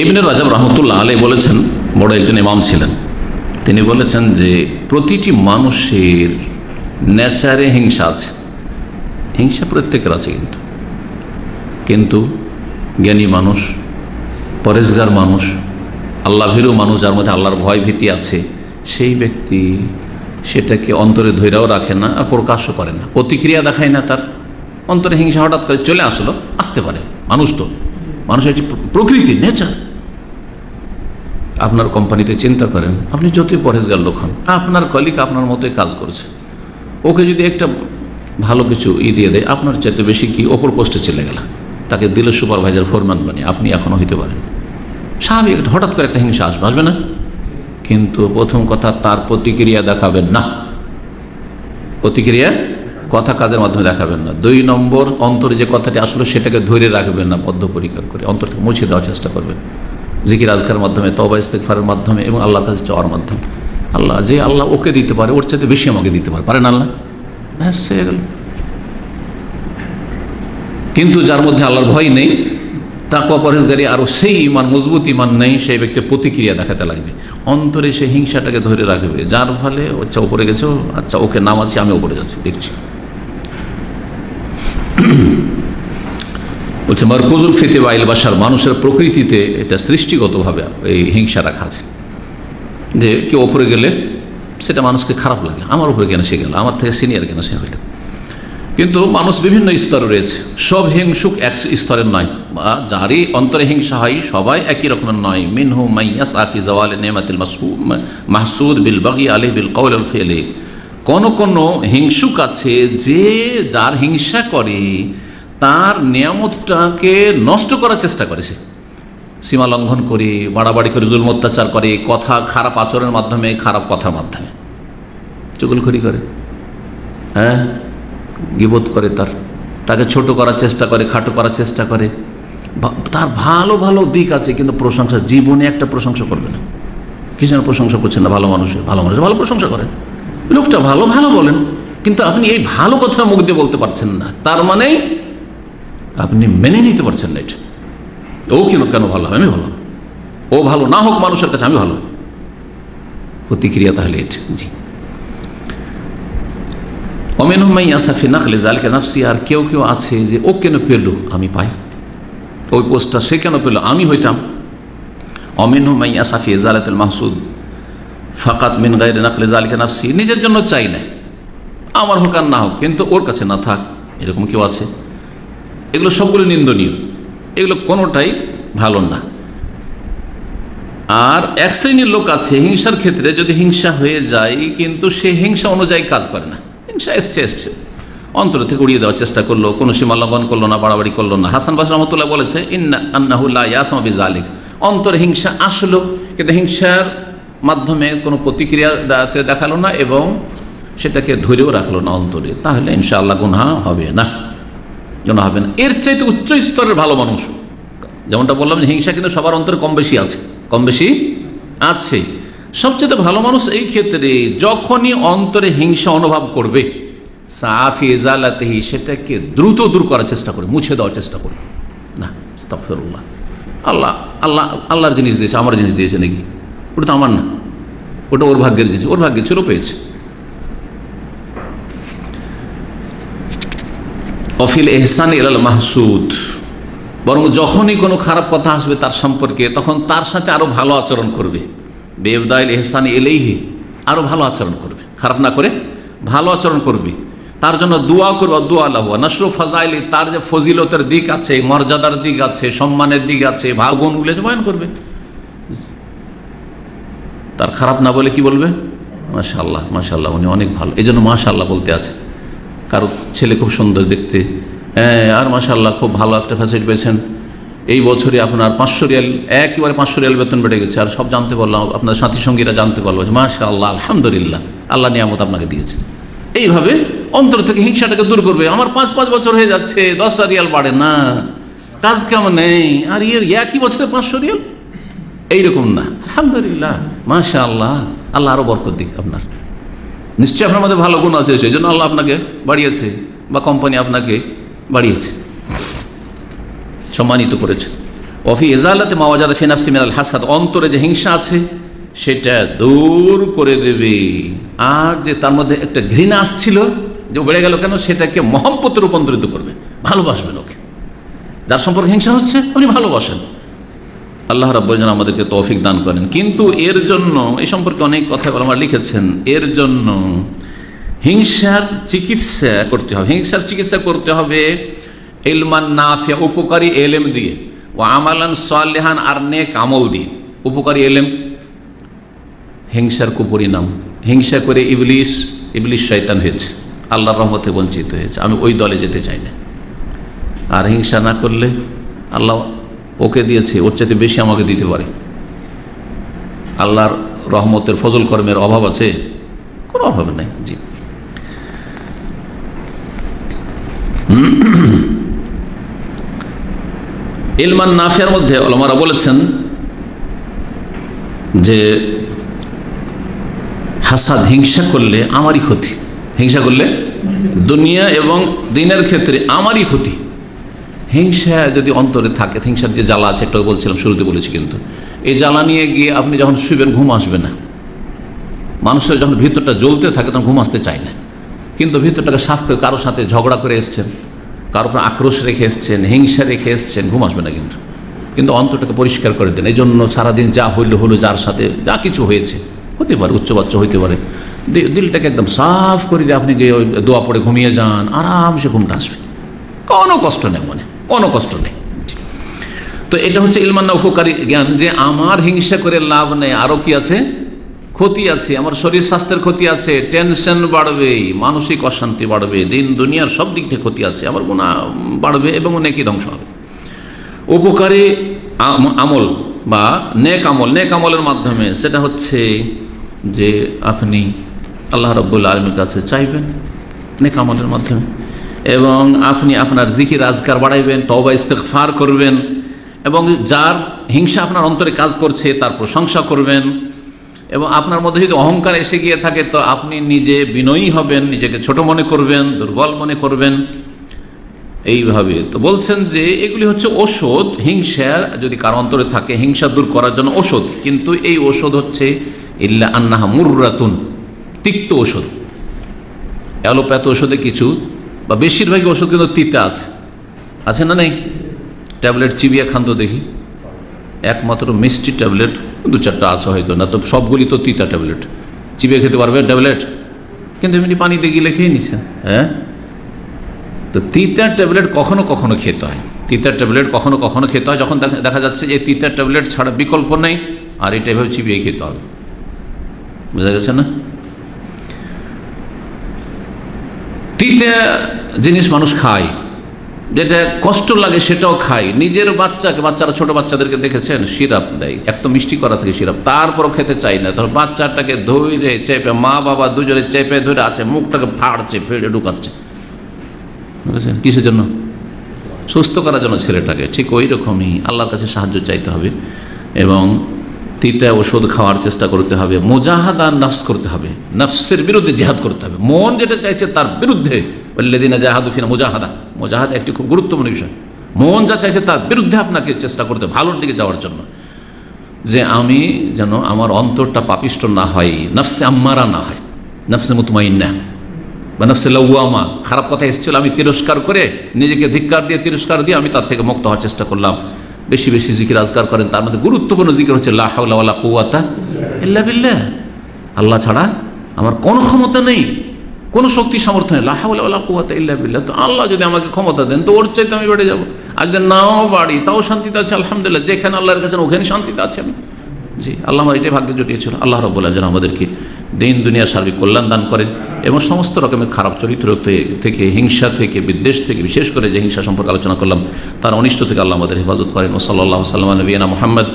ইবনে রাজাব রহমতুল্লাহ আলাইহি বলেছেন, বড় একজন ইমাম ছিলেন, তিনি বলেছেন যে প্রতিটি মানুষের নেচারে হিংসা আছে, হিংসা প্রত্যেকের আছে, কিন্তু জ্ঞানী মানুষ, পরেজগার মানুষ, আল্লাহ ভীরু মানুষ, যার মধ্যে আল্লাহর ভয় ভীতি আছে, সেই ব্যক্তি সেটাকে অন্তরে ধৈর্যও রাখে না আর প্রকাশও করে না, প্রতিক্রিয়া দেখায় না। তার অন্তরে হিংসা হঠাৎ করে চলে আসতে পারে, মানুষ তো, মানুষের একটি প্রকৃতি, নেচার। আপনার কোম্পানিতে চিন্তা করেন, আপনি যতই পরেজগার লোক হন, আপনার কলিগ আপনার মতোই কাজ করছে, ওকে যদি একটা ভালো কিছু দিয়ে দেয়, আপনার চাইতে বেশি কি ওপর পোস্টে চলে গেল, তাকে দিল সুপারভাইজার, ফোরম্যান বানিয়ে, আপনি এখনো হইতে পারেন। স্বাভাবিক হঠাৎ করে একটা হিংসা আসবে না? কিন্তু প্রথম কথা, তার প্রতিক্রিয়া দেখাবেন না, প্রতিক্রিয়া কথা কাজের মাধ্যমে দেখাবেন না। 2 নম্বর, অন্তরে যে কথাটি আসলে সেটাকে ধরে রাখবেন না, বদ্ধপরিকর করে অন্তর থেকে মুছে দেওয়ার চেষ্টা করবেন, জিকির আজকারের মাধ্যমে, তওবা ইস্তেগফারের মাধ্যমে এবং আল্লাহর কাছে চাওয়ার মাধ্যমে। আল্লাহ ওকে দিতে পারে, ওর চাইতে বেশি আমাকে দিতে পারেন আল্লাহ, ব্যাস হয়ে গেল। কিন্তু যার মধ্যে আল্লাহর ভয় নেই, তাকওয়া পরহেজগারি আর সেই ইমান, মজবুত ইমান নেই, সেই ব্যক্তি প্রতিক্রিয়া দেখাতে লাগবে, অন্তরে সে হিংসাটাকে ধরে রাখবে, যার ফলে আচ্ছা উপরে গেছে, আচ্ছা ওকে নামাচ্ছি, আমি উপরে যাচ্ছি, দেখছি। বলছে মারকুজুল ফিতে বাইল বাশার, মানুষের প্রকৃতিতে এটা সৃষ্টিগতভাবে এই হিংসা রাখা আছে, যে কেউ ওপরে গেলে সেটা মানুষকে খারাপ লাগে, আমার উপরে কেন সে গেল, আমার থেকে সিনিয়র কেন সে হইল। কিন্তু মানুষ বিভিন্ন স্তরে রয়েছে, সব হিংসুক এক স্তরের নয়, বা যারই অন্তরে হিংসা হয় সবাই একই রকমের নয়। মিনহু মাইয়াস আফি জাওয়াল নেমাতিল মাহসুদ বিল বাগি আলাইহি বিল কওল ওয়াল ফি'লি, কোন কোন হিংসুক আছে যে যার হিংসা করে তার নিয়ামতটাকে নষ্ট করার চেষ্টা করেছে, সীমা লঙ্ঘন করে, বাড়াবাড়ি করে, জুলম অত্যাচার করে, কথা খারাপ আচরণের মাধ্যমে, খারাপ কথার মাধ্যমে, চুগলখড়ি করে, হ্যাঁ, গীবত করে, তাকে ছোট করার চেষ্টা করে, খাটো করার চেষ্টা করে। তার ভালো ভালো দিক আছে, কিন্তু প্রশংসা জীবনে একটা প্রশংসা করবে না। কি যেন প্রশংসা করছেন না, ভালো মানুষের ভালো প্রশংসা করেন, লোকটা ভালো বলেন, কিন্তু আপনি এই ভালো কথা মুখ দিয়ে বলতে পারছেন না, তার মানে আপনি মেনে নিতে পারছেন না। এটা ও কেন ভালো হবে, আমি ভালো, ও ভালো না হোক মানুষের কাছে, আমি ভালো, প্রতিক্রিয়া তাহলে এটা। জি, আর কেউ আছে যে ও কেন পেল, আমি পাই, ওই পোস্টটা সে কেন পেল, আমি হইতাম। মাহসুদ ফাকাত মিন গায়রি নাখলি যালিকা নাফসি, নিজের জন্য চাই না, আমার হোক আর না হোক, কিন্তু ওর কাছে না থাক, এরকম কেউ আছে। এগুলো সবগুলো নিন্দনীয়, এগুলো কোনোটাই ভালো না। আর এক শ্রেণীর লোক আছে হিংসার ক্ষেত্রে, যদি হিংসা হয়ে যায় কিন্তু সে হিংসা অনুযায়ী কাজ করে না, হিংসা এসছে অন্তর থেকে উড়িয়ে দেওয়ার চেষ্টা করলো, কোনো সীমা লঙ্ঘন করলো না, বাড়াবাড়ি করলো না। হাসান বাসরী রহমতুল্লাহ বলেছে, আন্নাহু লা ইয়াসমু বিযালিক, অন্তরে হিংসা আসলো কিন্তু হিংসার মাধ্যমে কোনো প্রতিক্রিয়া দেখালো না এবং সেটাকে ধরেও রাখলো না অন্তরে, তাহলে ইনশাআল্লাহ গুনাহ হবে না। এর চাইতে উচ্চ স্তরের ভালো মানুষ, যেমনটা বললাম যে হিংসা কিন্তু সবার অন্তরে কম বেশি আছে। সবচেয়ে ভালো মানুষ এই ক্ষেত্রে যখনই অন্তরে হিংসা অনুভব করবে, সাফি ইজালাতিহি, সেটাকে দ্রুত দূর করার চেষ্টা করে, মুছে দেওয়ার চেষ্টা করবে না। আস্তাগফিরুল্লাহ, আল্লাহর জিনিস দিয়েছে, আমার জিনিস দিয়েছে নাকি, ওটা তো আমার না, ওটা ওর ভাগ্যের জিনিস, ওর ভাগ্যে ছিল, পেয়েছে। অফিল এহসান ইলাল মাহসুদ, বরং যখনই কোনো খারাপ কথা আসবে তার সম্পর্কে, তখন তার সাথে আরো ভালো আচরণ করবে। বেবদাইল এহসান ইলাইহি, আরো ভালো আচরণ করবে, খারাপ না করে ভালো আচরণ করবে, তার জন্য দোয়া করবে। দোয়া লাহু নাশরু ফাজাইলি, তার যে ফজিলতের দিক আছে, মর্যাদার দিক আছে, সম্মানের দিক আছে, গুণগুলো বয়ান করবে। তার খারাপ না বলে কি বলবে, মাশাআল্লাহ মাশাআল্লাহ, উনি অনেক ভালো, এই জন্য মাশাআল্লাহ বলতে আছে। কারো ছেলে খুব সুন্দর দেখতে, আর মাশাআল্লাহ খুব ভালো একটা ফ্যাসিলিটি পেয়েছেন, এই বছরে আপনার 500 রিয়াল, একেবারে 500 রিয়াল বেতন বেড়ে গেছে, আর সব জানতে পারলাম, আপনার সাথী সঙ্গীরা জানতে পারলো, মাশাআল্লাহ আলহামদুলিল্লাহ, আল্লাহ নিয়ামত আপনাকে দিয়েছে। এইভাবে অন্তর থেকে হিংসাটাকে দূর করবে। আমার 5 বছর হয়ে যাচ্ছে, 10টা রিয়াল বাড়ে না, কাজ কেমন নেই, আর একই বছরে 500 রিয়াল, এইরকম না, আলহামদুলিল্লাহ মাশাআল্লাহ, আল্লাহ আরো বরকত দিক আপনার, নিশ্চয়ই আপনার মধ্যে ভালো গুণ আছে, সেই জন্য আল্লাহ আপনাকে বাড়িয়েছে, বা কোম্পানি আপনাকে বাড়িয়েছে, সম্মানিত করেছে। ওয়াফি ইজালাতি মা ওয়াজাদা ফি নাফসি মিনাল হাসাদ, অন্তরে যে হিংসা আছে সেটা দূর করে দেবে। আর যে তার মধ্যে একটা ঘৃণা আসছিল যে বেড়ে গেল কেন, সেটাকে মহব্বতে রূপান্তরিত করবে, ভালোবাসবেন ওকে। যার সম্পর্কে হিংসা হচ্ছে আপনি ভালোবাসেন। আল্লাহ রাব্বুল আলামিন আমাদেরকে তৌফিক দান করেন। কিন্তু এর জন্য এই সম্পর্কে অনেক কথা ওলামা লিখেছেন, এর জন্য হিংসার চিকিৎসা করতে হবে। হিংসার চিকিৎসা করতে হবে ইলমান নাফিয়া, উপকারী এলেম দিয়ে, ও আমালান সালিহান, আর নেক আমল দিয়ে। উপকারী এলেম, হিংসার কুপরিণাম, হিংসা করে ইবলিস শয়তান হয়েছে, আল্লাহর রহমতে বঞ্চিত হয়েছে। আমি ওই দলে যেতে চাই না। আর হিংসা না করলে আল্লাহ ওকে দিয়েছে, ওর চাইতে বেশি আমাকে দিতে পারে। আল্লাহর রহমতের ফজল কর্মের অভাব আছে? কোনো অভাব নেই। জি, ইলমান নাফিয়ার মধ্যে ওলামারা বলেছেন যে হাসাদ, হিংসা করলে আমারই ক্ষতি, হিংসা করলে দুনিয়া এবং দিনের ক্ষেত্রে আমারই ক্ষতি। হিংসা যদি অন্তরে থাকে, হিংসার যে জ্বালা আছে, একটাও বলছিলাম, শুরুতে বলেছি, কিন্তু এই জ্বালা নিয়ে গিয়ে আপনি যখন শুবেন ঘুম আসবে না। মানুষের যখন ভিতরটা জ্বলতে থাকে তখন ঘুম আসতে চায় না। কিন্তু ভিতরটাকে সাফ করে কারোর সাথে ঝগড়া করে এসছেন, কারোর উপর আক্রোশ রেখে এসছেন, হিংসা রেখে এসছেন, ঘুম আসবে না। কিন্তু অন্তরটাকে পরিষ্কার করে দেন। এই জন্য সারাদিন যা হলো, যার সাথে যা কিছু হয়েছে, হতে পারে উচ্চবাচ্য হইতে পারে, দিলটাকে একদম সাফ করে দিয়ে আপনি গিয়ে দোয়া পড়ে ঘুমিয়ে যান, আরামসে ঘুমটা আসবে, কোনো কষ্ট নেই, মনে কোনো কষ্ট নেই। তো এটা হচ্ছে ইলমান উপকারী জ্ঞান, যে আমার হিংসা করে লাভ নেই, আরো কি আছে, ক্ষতি আছে, আমার শরীর স্বাস্থ্যের ক্ষতি আছে, টেনশন বাড়বে, মানসিক অশান্তি বাড়বে, দিন দুনিয়ার সব দিক থেকে ক্ষতি আছে, আমার গুনাহ বাড়বে এবং নেকি ধ্বংস হবে। উপকারী আমল বা নেক আমল, নেক আমলের মাধ্যমে সেটা হচ্ছে যে আপনি আল্লাহ রাব্বুল আলামিনের কাছে চাইবেন নেক আমলের মাধ্যমে, এবং আপনি আপনার জিকির আজকার বাড়াইবেন, তওবা ইস্তেগফার করবেন, এবং যার হিংসা আপনার অন্তরে কাজ করছে তার প্রশংসা করবেন। এবং আপনার মধ্যে যদি অহংকার এসে গিয়ে থাকে তো আপনি নিজে বিনয়ী হবেন, নিজেকে ছোট মনে করবেন, দুর্বল মনে করবেন। এইভাবে তো বলছেন যে এগুলি হচ্ছে ঔষধ, হিংসা যদি কারো অন্তরে থাকে, হিংসা দূর করার জন্য ঔষধ। কিন্তু এই ঔষধ হচ্ছে ইল্লা আন্নাহা মুররাতুন, তিক্ত ঔষধ। অ্যালোপ্যাথ ঔষধে কিছু বা বেশিরভাগই ওষুধ কিন্তু তিতা আছে না নেই? ট্যাবলেট চিবিয়ে খান তো দেখি, একমাত্র মিষ্টি ট্যাবলেট দু চারটা আছে হয়তো, না তো সবগুলি তো তিতা ট্যাবলেট। চিবিয়ে খেতে পারবে ট্যাবলেট? কিন্তু এমনি পানিতে গিলে খেয়ে নিছেন। হ্যাঁ, তো তিতার ট্যাবলেট কখনো কখনো খেতে হয়, তিতার ট্যাবলেট কখনো কখনো খেতে হয় যখন দেখা যাচ্ছে যে তিতার ট্যাবলেট ছাড়া বিকল্প নেই, আর এটা এভাবে চিবিয়ে খেতে হবে। বুঝা গেছে না? তিতা জিনিস মানুষ খায়, যেটা কষ্ট লাগে সেটাও খায়। নিজের বাচ্চারা ছোট বাচ্চাদেরকে দেখেছেন সিরাপ দেয়, এক তো মিষ্টি করা থেকে সিরাপ, তারপরও খেতে চাই না। ধর বাচ্চাটাকে ধরে চেপে, মা বাবা দুজনে চেপে ধরে আছে, মুখটাকে ফাড়ছে, ফেড়ে ঢুকাচ্ছে, বুঝেছেন কিসের জন্য? সুস্থ করার জন্য ছেলেটাকে। ঠিক ওই রকমই আল্লাহর কাছে সাহায্য চাইতে হবে এবং তিতা ওষুধ খাওয়ার চেষ্টা করতে হবে। মুজাহাদা নফস করতে হবে, নফসের বিরুদ্ধে জিহাদ করতে হবে। মন যেটা চাইছে তার বিরুদ্ধে, আল্লাযীনা জাহাদু ফিনা মুজাহাদা একটি খুব গুরুত্বপূর্ণ বিষয়। মন যা চাইছে তার বিরুদ্ধে আপনাকে চেষ্টা করতে হবে ভালোর দিকে যাওয়ার জন্য, যে আমি যেন আমার অন্তরটা পাপিষ্ট না হয়, নফসে আম্মারা না হয়, নফসে মুতমাইন্না বা নফসে লাওয়ামা। খারাপ কথা এসেছিল, আমি তিরস্কার করে, নিজেকে ধিক্কার দিয়ে তিরস্কার দিয়ে আমি তার থেকে মুক্ত হওয়ার চেষ্টা করলাম। বেশি বেশি জিকির আজকার করেন, তার মধ্যে গুরুত্বপূর্ণ জিকির হচ্ছে লা হাওলা ওয়ালা কুওয়াতা ইল্লা বিল্লাহ। আল্লাহ ছাড়া আমার কোনো ক্ষমতা নেই, কোনো শক্তি সামর্থ্য নেই। লা হাওলা ওয়ালা কুওয়াতা ইল্লা বিল্লাহ। তো আল্লাহ যদি আমাকে ক্ষমতা দেন তো ওর চাইতে আমি বেড়ে যাবো। আর যদি নাও বাড়ি তাও শান্তিতে আছে আলহামদুলিল্লাহ, যেখানে আল্লাহর কাছে ওখানে শান্তিতে আছে আমি। জি, আল্লাহ আমার এটাই ভাগ্যে জুটিয়েছিল। আল্লাহ রাব্বুল আলামিন যেন আমাদেরকে দিন দুনিয়ার সার্বিক কল্যাণ দান করেন এবং সমস্ত রকমের খারাপ চরিত্র থেকে, হিংসা থেকে, বিদ্বেষ থেকে, বিশেষ করে যে হিংসা সম্পর্কে আলোচনা করলাম তার অনিষ্ট থেকে আল্লাহ আমাদের হেফাজত করেন। ও সাল্লাল্লাহু আলা নবিয়িনা মুহাম্মদ।